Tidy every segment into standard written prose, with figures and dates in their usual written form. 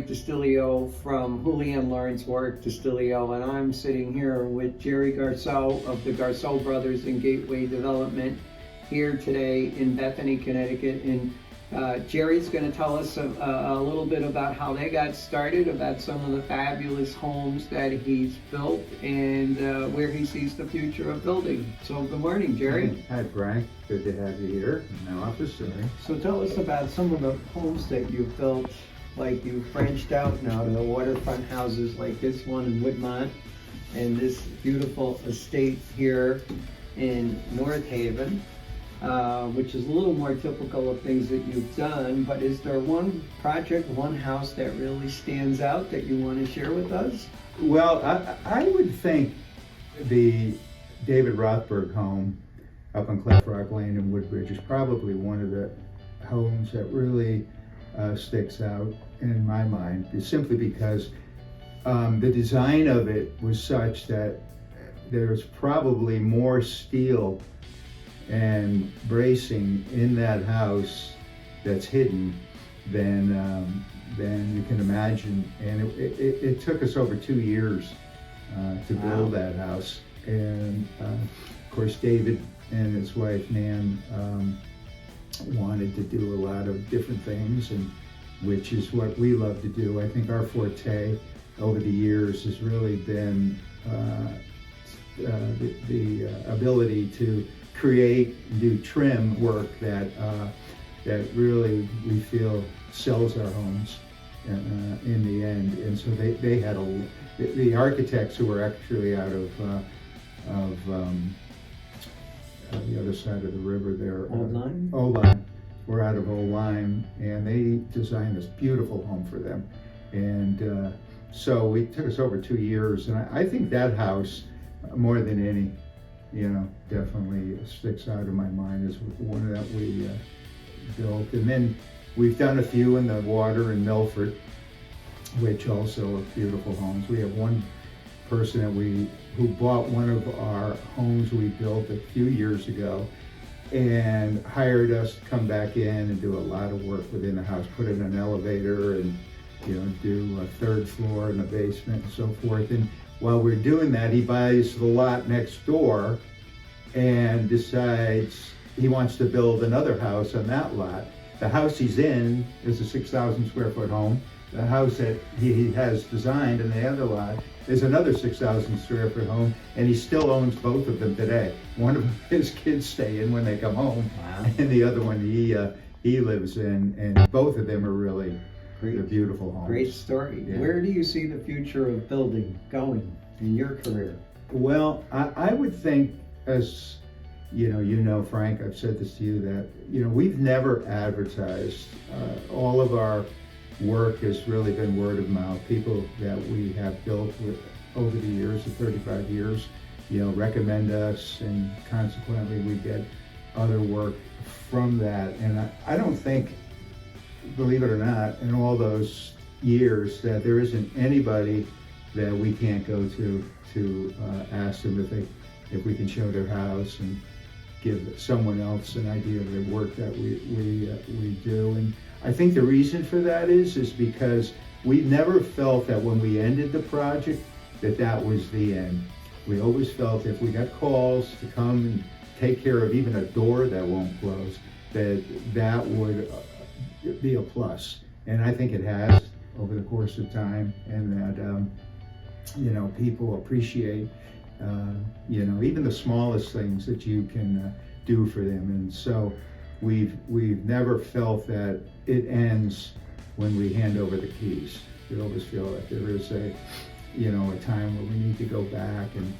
Distillio from Houlihan Lawrence Wareck Distillio, and I'm sitting here with Garceau of the Garceau Brothers and Gateway Development here today in Bethany, Connecticut. And Jerry's going to tell us a little bit about how they got started, about some of the fabulous homes that he's built, and where he sees the future of building. So good morning, Jerry. Hi, Frank. Good to have you here in my office today. So tell us about some of the homes that you've built. Like, you've branched out now to the waterfront houses like this one in Woodmont, and this beautiful estate here in North Haven. Which is a little more typical of things that you've done, but is there one project, one house that really stands out that you want to share with us? Well, I would think the David Rothberg home up on Cleft Rock Lane in Woodbridge is probably one of the homes that really sticks out in my mind. It's simply because the design of it was such that there's probably more steel and bracing in that house that's hidden than you can imagine. And it took us over 2 years to build that house. And of course, David and his wife Nan wanted to do a lot of different things, and which is what we love to do. I think our forte over the years has really been the ability to create new trim work that really we feel sells our homes in the end. And so they had the architects who were actually out of the other side of the river there. Old Lyme? Old Lyme. We're out of Old Lyme, and they designed this beautiful home for them. And so it took us over 2 years, and I think that house, more than any, definitely sticks out in my mind as one that we built. And then we've done a few in the water in Milford, which also are beautiful homes. We have one person who bought one of our homes we built a few years ago and hired us to come back in and do a lot of work within the house, put in an elevator and do a third floor and a basement and so forth. And while we're doing that, he buys the lot next door and decides he wants to build another house on that lot. The house he's in is a 6,000 square foot home. The house that he has designed in the other lot is another 6,000 square foot home, and he still owns both of them today. One of his kids stay in when they come home, wow. And the other one he lives in, and both of them are really they're beautiful homes. Great story. Yeah. Where do you see the future of building going in your career? Well, I would think, as you know, Frank, I've said this to you, that we've never advertised. All of our work has really been word of mouth. People that we have built with over the years, the 35 years, recommend us, and consequently we get other work from that. And I don't think, believe it or not, in all those years that there isn't anybody that we can't go to ask them if we can show their house and give someone else an idea of the work that we do. And I think the reason for that is because we never felt that when we ended the project that was the end. We always felt if we got calls to come and take care of even a door that won't close, that would be a plus. And I think it has over the course of time, and that people appreciate even the smallest things that you can do for them. And so we've never felt that it ends when we hand over the keys. We always feel that there is a time where we need to go back and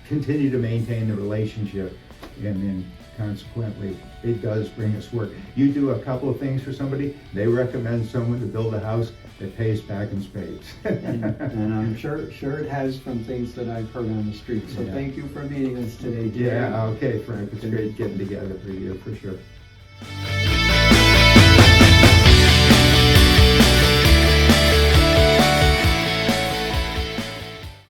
continue to maintain the relationship, and then consequently it does bring us work. You do a couple of things for somebody, they recommend someone to build a house that pays back in spades. and I'm sure it has from things that I've heard on the street. So Thank you for meeting us today, Jerry. Yeah, okay, Frank, it's great getting together for you, for sure.